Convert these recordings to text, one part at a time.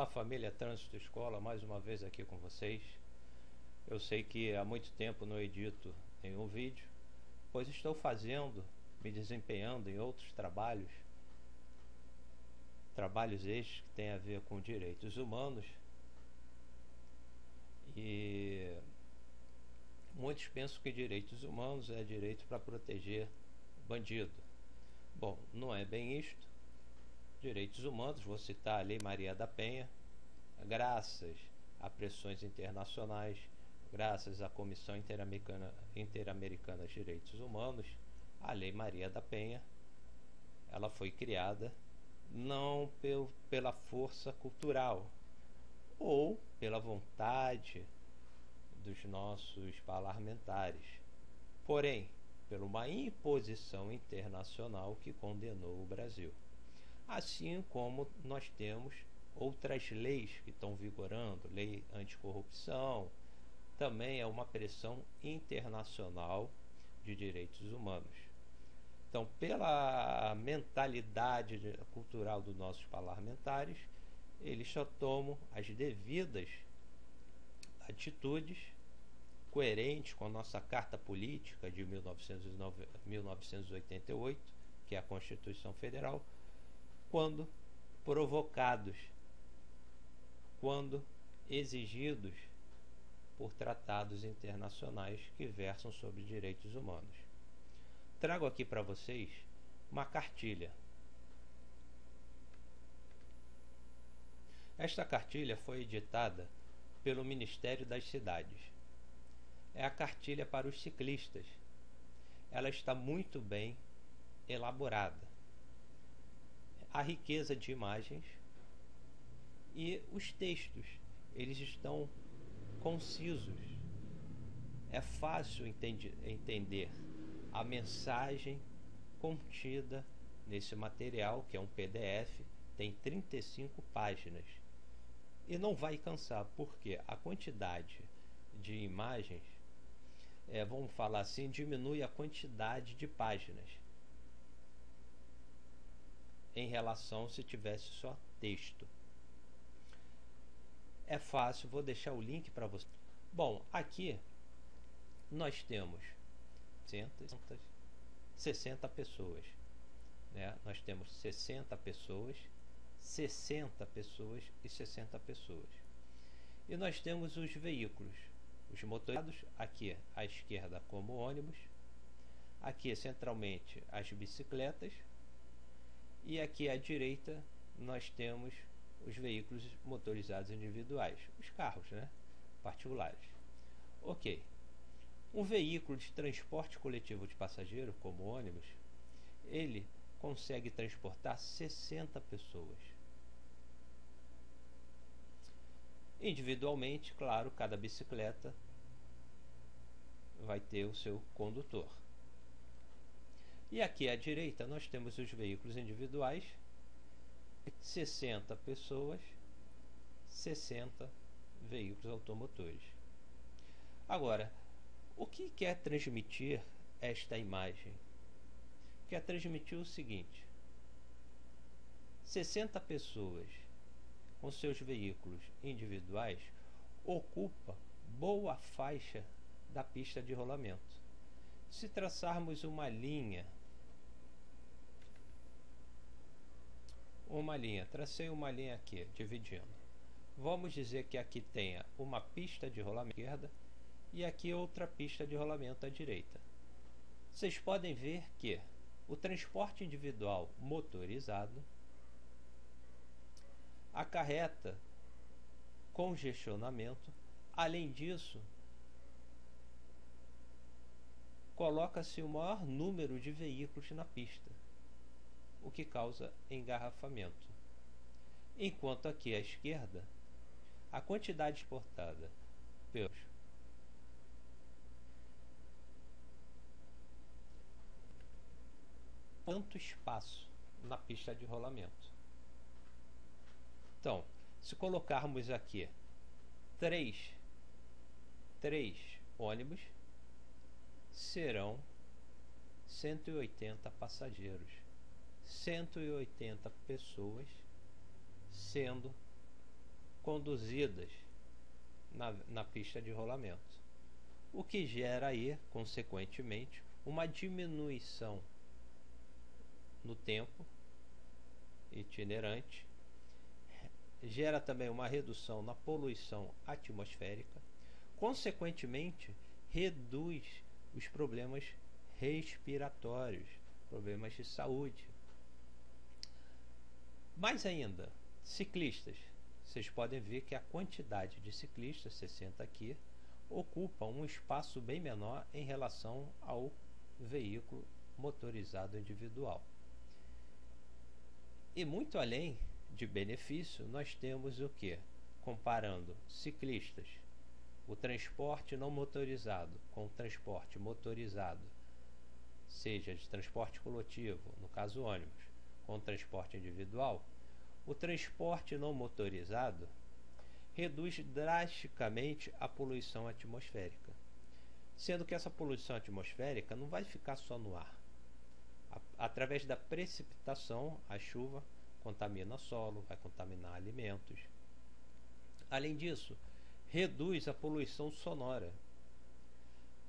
família Trânsito Escola, mais uma vez aqui com vocês. Eu sei que há muito tempo não edito nenhum vídeo, pois estou me desempenhando em outros trabalhos estes que têm a ver com direitos humanos, e muitos pensam que direitos humanos é direito para proteger bandido. Bom, não é bem isto. Direitos humanos, vou citar a Lei Maria da Penha, graças a pressões internacionais, graças à Comissão Interamericana de Direitos Humanos, a Lei Maria da Penha, ela foi criada não pela força cultural ou pela vontade dos nossos parlamentares, porém por uma imposição internacional que condenou o Brasil. Assim como nós temos outras leis que estão vigorando, lei anticorrupção, também é uma pressão internacional de direitos humanos. Então, pela mentalidade cultural dos nossos parlamentares, eles só tomam as devidas atitudes coerentes com a nossa Carta Política de 1988, que é a Constituição Federal, quando provocados, quando exigidos por tratados internacionais que versam sobre direitos humanos. Trago aqui para vocês uma cartilha. Esta cartilha foi editada pelo Ministério das Cidades. É a cartilha para os ciclistas. Ela está muito bem elaborada. A riqueza de imagens e os textos, eles estão concisos. É fácil entender a mensagem contida nesse material, que é um PDF, tem 35 páginas. E não vai cansar, porque a quantidade de imagens, vamos falar assim, diminui a quantidade de páginas em relação se tivesse só texto. É fácil, vou deixar o link para você. Bom, aqui nós temos 60 pessoas, né? Nós temos 60 pessoas, 60 pessoas e 60 pessoas. E nós temos os veículos, os motorizados, aqui à esquerda como ônibus, aqui centralmente as bicicletas, e aqui à direita nós temos os veículos motorizados individuais, os carros, né? Particulares. Ok. Um veículo de transporte coletivo de passageiro, como ônibus, ele consegue transportar 60 pessoas. Individualmente, claro, cada bicicleta vai ter o seu condutor. E aqui à direita nós temos os veículos individuais, 60 pessoas, 60 veículos automotores. Agora, o que quer transmitir esta imagem? Quer transmitir o seguinte: 60 pessoas com seus veículos individuais ocupa boa faixa da pista de rolamento. Se traçarmos uma linha, tracei uma linha aqui, dividindo. Vamos dizer que aqui tenha uma pista de rolamento à esquerda e aqui outra pista de rolamento à direita. Vocês podem ver que o transporte individual motorizado acarreta congestionamento. Além disso, coloca-se o maior número de veículos na pista, o que causa engarrafamento. Enquanto aqui à esquerda, a quantidade exportada pelos tanto espaço na pista de rolamento. Então, se colocarmos aqui três ônibus, serão 180 passageiros, 180 pessoas sendo conduzidas na pista de rolamento, o que gera aí, consequentemente, uma diminuição no tempo itinerante, gera também uma redução na poluição atmosférica, consequentemente reduz os problemas respiratórios, problemas de saúde. Mais ainda, ciclistas. Vocês podem ver que a quantidade de ciclistas, 60 aqui, ocupa um espaço bem menor em relação ao veículo motorizado individual. E muito além de benefício, nós temos o que? Comparando ciclistas, o transporte não motorizado com o transporte motorizado, seja de transporte coletivo, no caso ônibus, com o transporte individual, o transporte não motorizado reduz drasticamente a poluição atmosférica, sendo que essa poluição atmosférica não vai ficar só no ar. Através da precipitação, a chuva contamina solo, vai contaminar alimentos. Além disso, reduz a poluição sonora.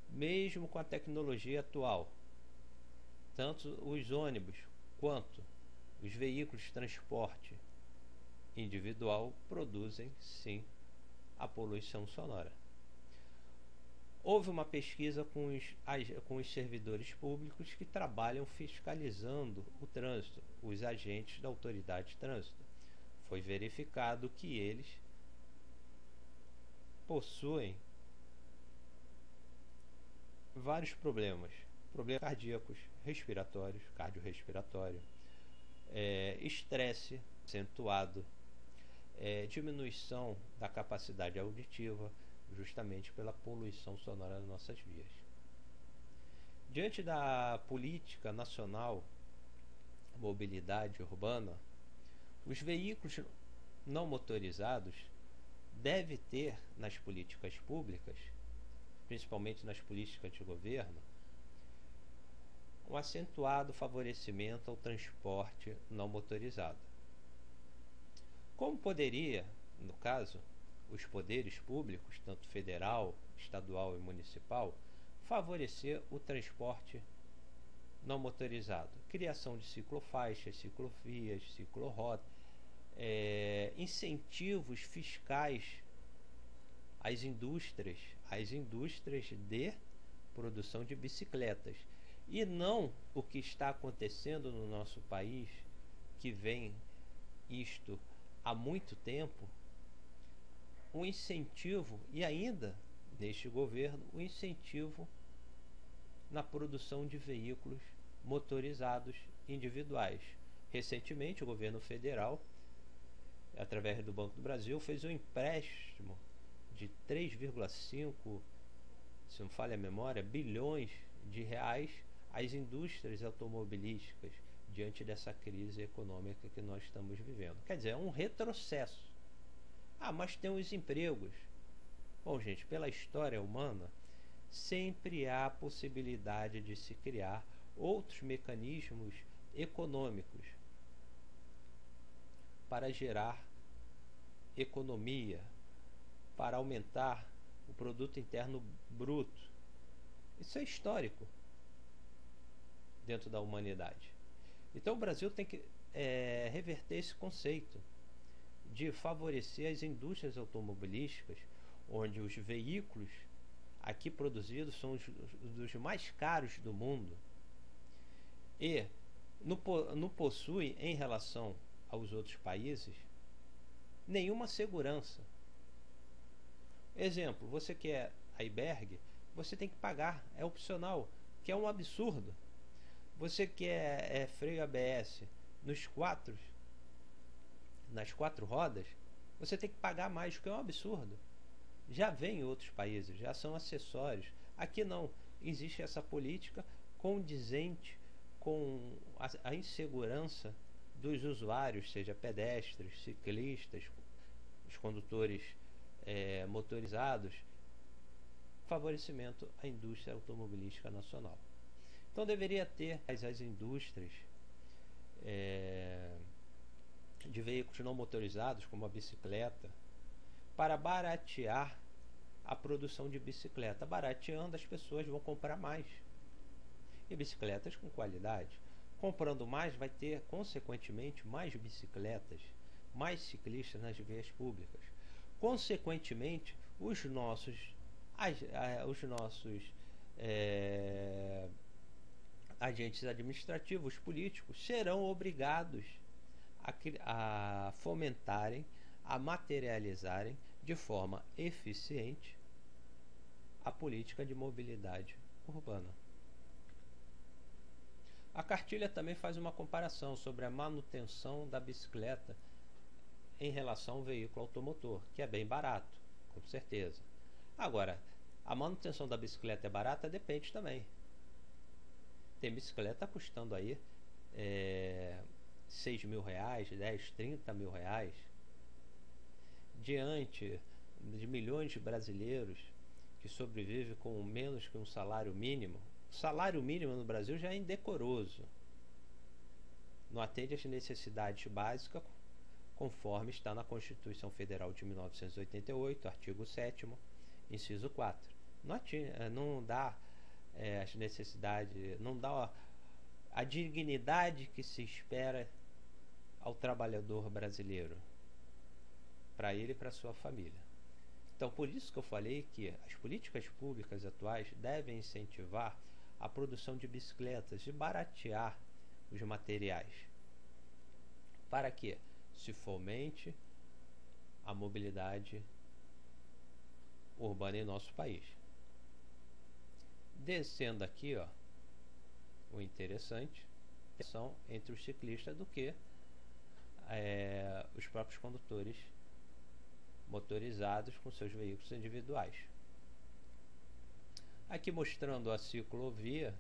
Mesmo com a tecnologia atual, tanto os ônibus quanto os veículos de transporte individual produzem sim a poluição sonora. Houve uma pesquisa com os servidores públicos que trabalham fiscalizando o trânsito, os agentes da autoridade de trânsito. Foi verificado que eles possuem vários problemas cardíacos, respiratórios, cardiorrespiratório, estresse acentuado, diminuição da capacidade auditiva, justamente pela poluição sonora das nossas vias. Diante da política nacional mobilidade urbana, os veículos não motorizados devem ter nas políticas públicas, principalmente nas políticas de governo, um acentuado favorecimento ao transporte não motorizado. Como poderia, no caso, os poderes públicos, tanto federal, estadual e municipal, favorecer o transporte não motorizado? Criação de ciclofaixas, ciclovias, ciclorotas, incentivos fiscais às indústrias de produção de bicicletas. E não o que está acontecendo no nosso país, que vem isto há muito tempo, um incentivo, e ainda neste governo, um incentivo na produção de veículos motorizados individuais. Recentemente, o governo federal, através do Banco do Brasil, fez um empréstimo de 3,5, se não falha a memória, bilhões de reais às indústrias automobilísticas diante dessa crise econômica que nós estamos vivendo. Quer dizer, é um retrocesso. Mas tem os empregos. Bom, gente, pela história humana, sempre há possibilidade de se criar outros mecanismos econômicos para gerar economia, para aumentar o produto interno bruto. Isso é histórico dentro da humanidade. Então o Brasil tem que reverter esse conceito de favorecer as indústrias automobilísticas, onde os veículos aqui produzidos são dos mais caros do mundo e não possuem, em relação aos outros países, nenhuma segurança. Exemplo, você quer iBerg, você tem que pagar, é opcional, que é um absurdo. Você quer freio ABS nas quatro rodas, você tem que pagar mais, que é um absurdo. Já vem em outros países, já são acessórios. Aqui não, existe essa política condizente com a insegurança dos usuários, seja pedestres, ciclistas, os condutores motorizados, favorecimento à indústria automobilística nacional. Então deveria ter as indústrias de veículos não motorizados, como a bicicleta, para baratear a produção de bicicleta. Barateando, as pessoas vão comprar mais. E bicicletas com qualidade. Comprando mais, vai ter, consequentemente, mais bicicletas, mais ciclistas nas vias públicas. Consequentemente, os nossos agentes administrativos, políticos, serão obrigados a fomentarem, a materializarem de forma eficiente a política de mobilidade urbana. A cartilha também faz uma comparação sobre a manutenção da bicicleta em relação ao veículo automotor, que é bem barato, com certeza. Agora, a manutenção da bicicleta é barata? Depende também. Tem bicicleta custando aí 6 mil reais, 10, 30 mil reais. Diante de milhões de brasileiros que sobrevivem com menos que um salário mínimo. O salário mínimo no Brasil já é indecoroso. Não atende às necessidades básicas, conforme está na Constituição Federal de 1988, artigo 7º, inciso 4. Não dá as necessidades, não dá a dignidade que se espera ao trabalhador brasileiro, para ele e para sua família. Então, por isso que eu falei que as políticas públicas atuais devem incentivar a produção de bicicletas e baratear os materiais, para que se fomente a mobilidade urbana em nosso país. Descendo aqui, ó, o interessante são entre os ciclistas do que os próprios condutores motorizados com seus veículos individuais. Aqui mostrando a ciclovia,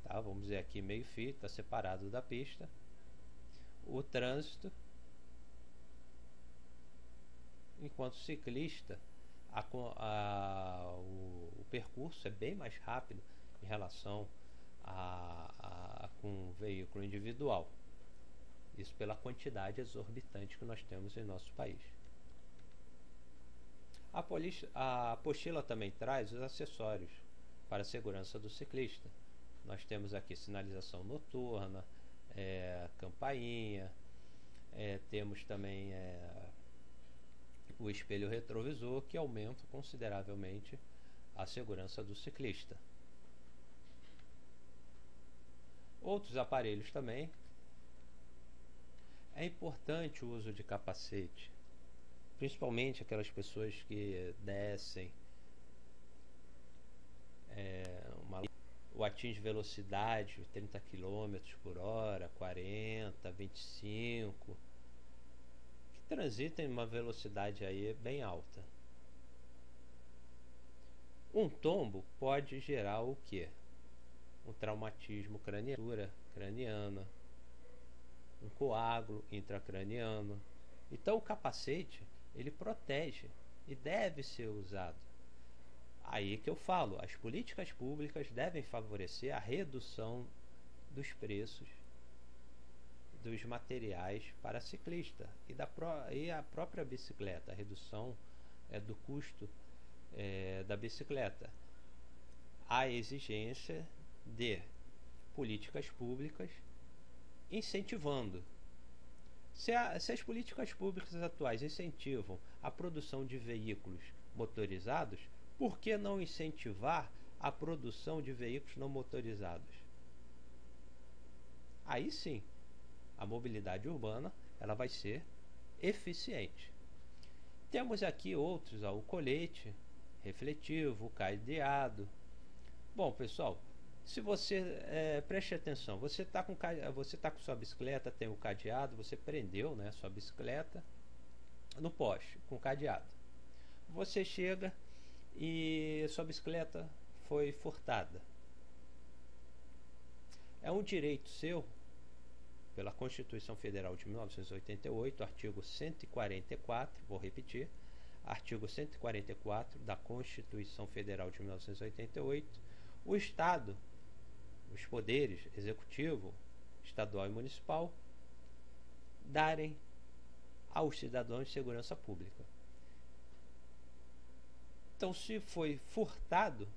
tá? Vamos dizer aqui meio fio, está separado da pista. O trânsito, enquanto ciclista, o percurso é bem mais rápido em relação com um veículo individual. Isso pela quantidade exorbitante que nós temos em nosso país. A apostila também traz os acessórios para a segurança do ciclista. Nós temos aqui sinalização noturna, campainha, temos também o espelho retrovisor, que aumenta consideravelmente a segurança do ciclista. Outros aparelhos também. É importante o uso de capacete, principalmente aquelas pessoas que descem ou atinge velocidade 30 km por hora, 40, 25, que transitam em uma velocidade aí bem alta. Um tombo pode gerar o quê? Um traumatismo craniana, um coágulo intracraniano. Então o capacete, ele protege e deve ser usado. Aí que eu falo, as políticas públicas devem favorecer a redução dos preços dos materiais para ciclista e a própria bicicleta, a redução do custo da bicicleta. A exigência de políticas públicas incentivando. Se as políticas públicas atuais incentivam a produção de veículos motorizados, por que não incentivar a produção de veículos não motorizados? Aí sim, a mobilidade urbana ela vai ser eficiente. Temos aqui outros, o colete refletivo, o cadeado. Bom, pessoal, se você preste atenção, você está com sua bicicleta, tem o cadeado, você prendeu, né, sua bicicleta no poste com cadeado. Você chega e sua bicicleta foi furtada. É um direito seu, pela Constituição Federal de 1988, artigo 144, vou repetir, artigo 144 da Constituição Federal de 1988, o Estado, os poderes executivo, estadual e municipal, darem aos cidadãos segurança pública. Então, se foi furtado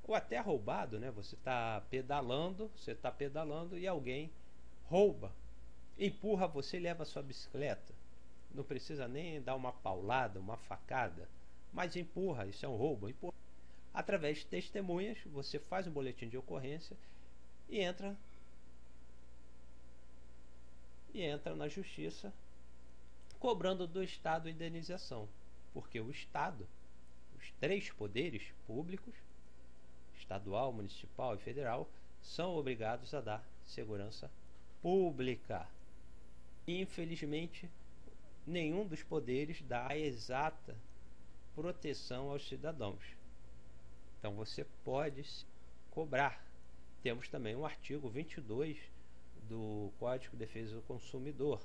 ou até roubado, né? Você está pedalando e alguém rouba, empurra você e leva a sua bicicleta. Não precisa nem dar uma paulada, uma facada, mas empurra, isso é um roubo. Empurra. Através de testemunhas, você faz um boletim de ocorrência e entra na justiça cobrando do Estado indenização, porque o Estado, os três poderes públicos, estadual, municipal e federal, são obrigados a dar segurança pública. E, infelizmente, nenhum dos poderes dá a exata proteção aos cidadãos. Então você pode cobrar. Temos também o artigo 22 do Código de Defesa do Consumidor.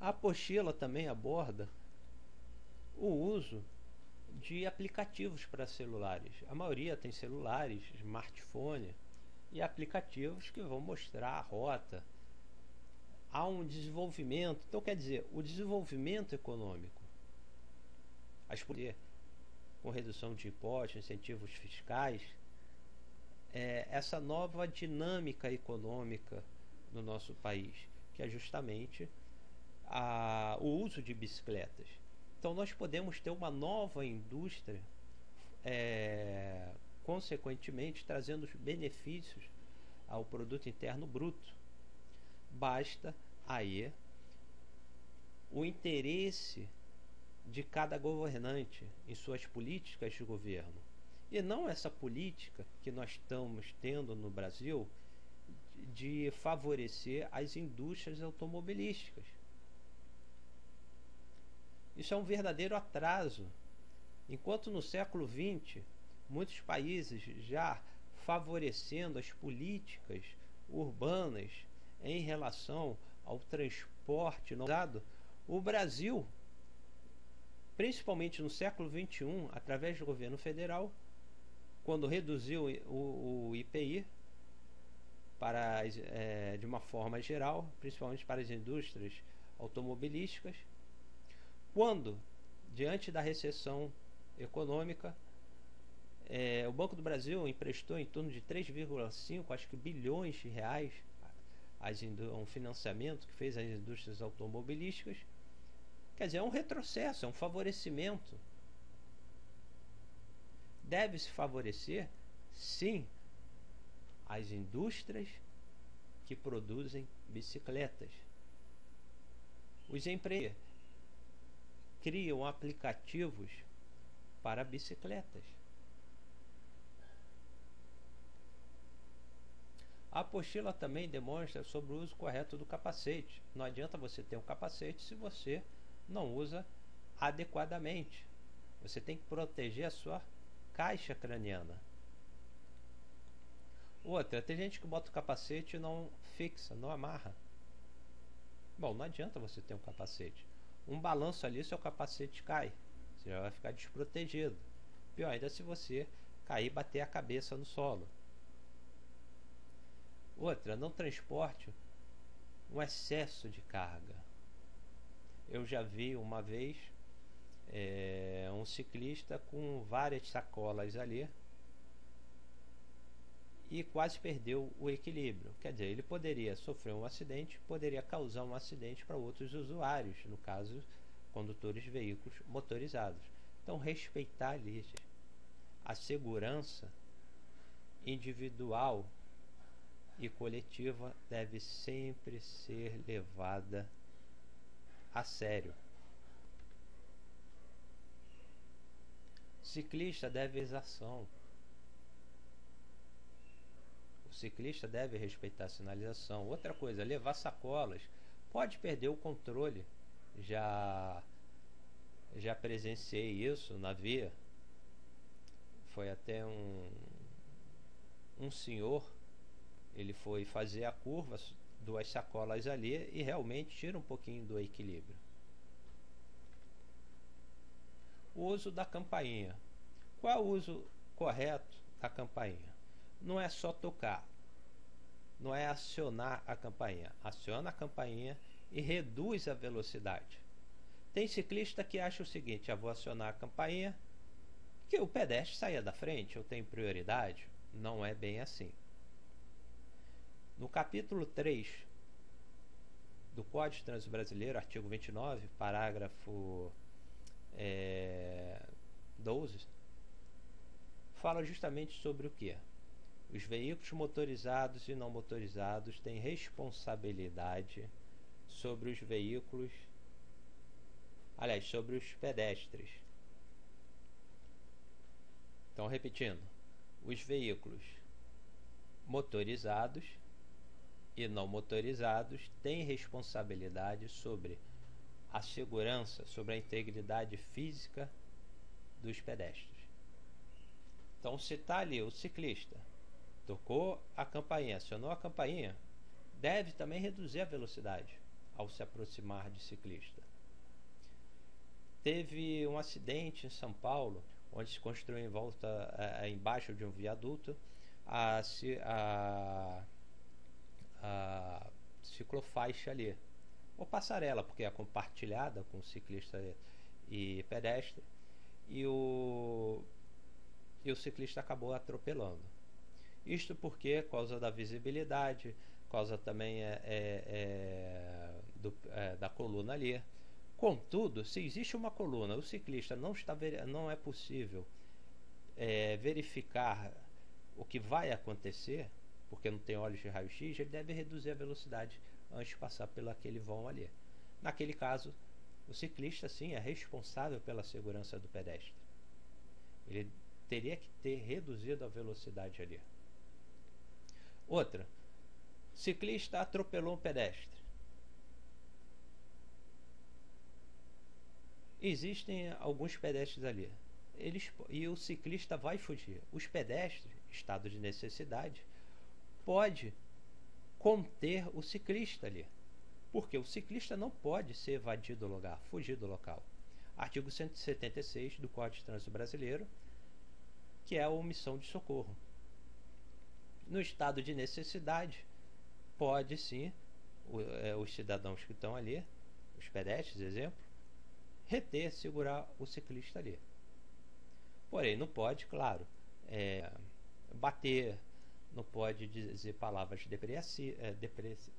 A apostila também aborda o uso de aplicativos para celulares. A maioria tem celulares, smartphone e aplicativos que vão mostrar a rota. Há um desenvolvimento, então quer dizer, o desenvolvimento econômico, as com redução de impostos, incentivos fiscais, essa nova dinâmica econômica no nosso país, que é justamente o uso de bicicletas. Então nós podemos ter uma nova indústria, consequentemente trazendo os benefícios ao produto interno bruto. Basta aí o interesse de cada governante em suas políticas de governo, e não essa política que nós estamos tendo no Brasil de favorecer as indústrias automobilísticas. Isso é um verdadeiro atraso. Enquanto no século XX, muitos países já favorecendo as políticas urbanas em relação ao transporte usado, o Brasil, principalmente no século XXI, através do governo federal, quando reduziu o IPI de uma forma geral, principalmente para as indústrias automobilísticas, quando, diante da recessão econômica, o Banco do Brasil emprestou em torno de 3,5 bilhões de reais um financiamento que fez as indústrias automobilísticas. Quer dizer, é um retrocesso, é um favorecimento. Deve-se favorecer, sim, as indústrias que produzem bicicletas. Os empreendedores criam aplicativos para bicicletas. A apostila também demonstra sobre o uso correto do capacete. Não adianta você ter um capacete se você não usa adequadamente. Você tem que proteger a sua caixa craniana. Outra, tem gente que bota o capacete e não fixa, não amarra. Bom, não adianta você ter um capacete. Um balanço ali, seu capacete cai. Você já vai ficar desprotegido. Pior ainda se você cair e bater a cabeça no solo. Outra, não transporte um excesso de carga. Eu já vi uma vez um ciclista com várias sacolas ali e quase perdeu o equilíbrio. Quer dizer, ele poderia sofrer um acidente, poderia causar um acidente para outros usuários, no caso, condutores de veículos motorizados. Então, respeitar a segurança individual e coletiva deve sempre ser levada a sério. Ciclista deve exação. O ciclista deve respeitar a sinalização. Outra coisa, levar sacolas. Pode perder o controle. Já presenciei isso na via. Foi até um senhor. Ele foi fazer a curva, duas sacolas ali, e realmente tira um pouquinho do equilíbrio. O uso da campainha. Qual é o uso correto da campainha? Não é só tocar, não é acionar a campainha. Aciona a campainha e reduz a velocidade. Tem ciclista que acha o seguinte: vou acionar a campainha, que o pedestre saia da frente, eu tenho prioridade. Não é bem assim. No capítulo 3 do Código de Trânsito Brasileiro, artigo 29, parágrafo 12, fala justamente sobre o que? Os veículos motorizados e não motorizados têm responsabilidade sobre os veículos, aliás, sobre os pedestres. Então, repetindo, os veículos motorizados e não motorizados têm responsabilidade sobre a segurança, sobre a integridade física dos pedestres. Então, se está ali o ciclista, tocou a campainha, acionou a campainha, deve também reduzir a velocidade ao se aproximar de ciclista. Teve um acidente em São Paulo, onde se construiu em volta, embaixo de um viaduto, a ciclofaixa ali, ou passarela, porque é compartilhada com ciclista e pedestre, e o ciclista acabou atropelando. Isto porque, por causa da visibilidade, por causa também da coluna ali. Contudo, se existe uma coluna, o ciclista não é possível verificar o que vai acontecer, porque não tem olhos de raio-x, ele deve reduzir a velocidade antes de passar pelo aquele vão ali. Naquele caso, o ciclista sim é responsável pela segurança do pedestre. Ele teria que ter reduzido a velocidade ali. Outra, ciclista atropelou um pedestre. Existem alguns pedestres ali. E o ciclista vai fugir. Os pedestres, estado de necessidade, pode conter o ciclista ali. Porque o ciclista não pode ser evadido do lugar, fugir do local. Artigo 176 do Código de Trânsito Brasileiro, que é a omissão de socorro. No estado de necessidade, pode sim, os cidadãos que estão ali, os pedestres, exemplo, reter, segurar o ciclista ali. Porém, não pode, claro, bater, não pode dizer palavras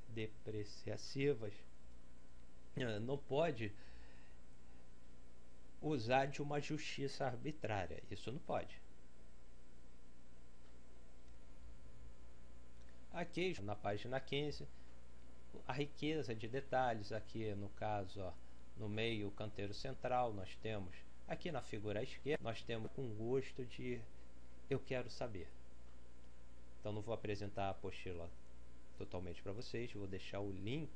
depreciativas, não pode usar de uma justiça arbitrária. Isso não pode. Aqui na página 15, a riqueza de detalhes. Aqui no caso, no meio, o canteiro central, nós temos aqui na figura à esquerda, nós temos com gosto de eu quero saber. Então não vou apresentar a apostila totalmente para vocês, vou deixar o link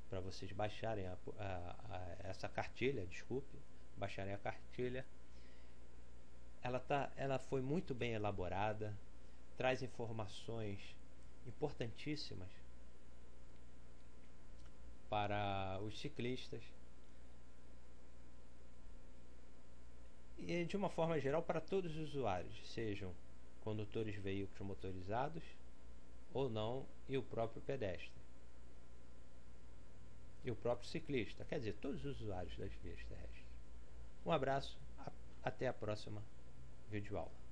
para vocês baixarem essa cartilha, baixarem a cartilha. Ela foi muito bem elaborada, traz informações importantíssimas para os ciclistas e, de uma forma geral, para todos os usuários, sejam condutores de veículos motorizados ou não, e o próprio pedestre e o próprio ciclista, quer dizer, todos os usuários das vias terrestres. Um abraço, até a próxima videoaula.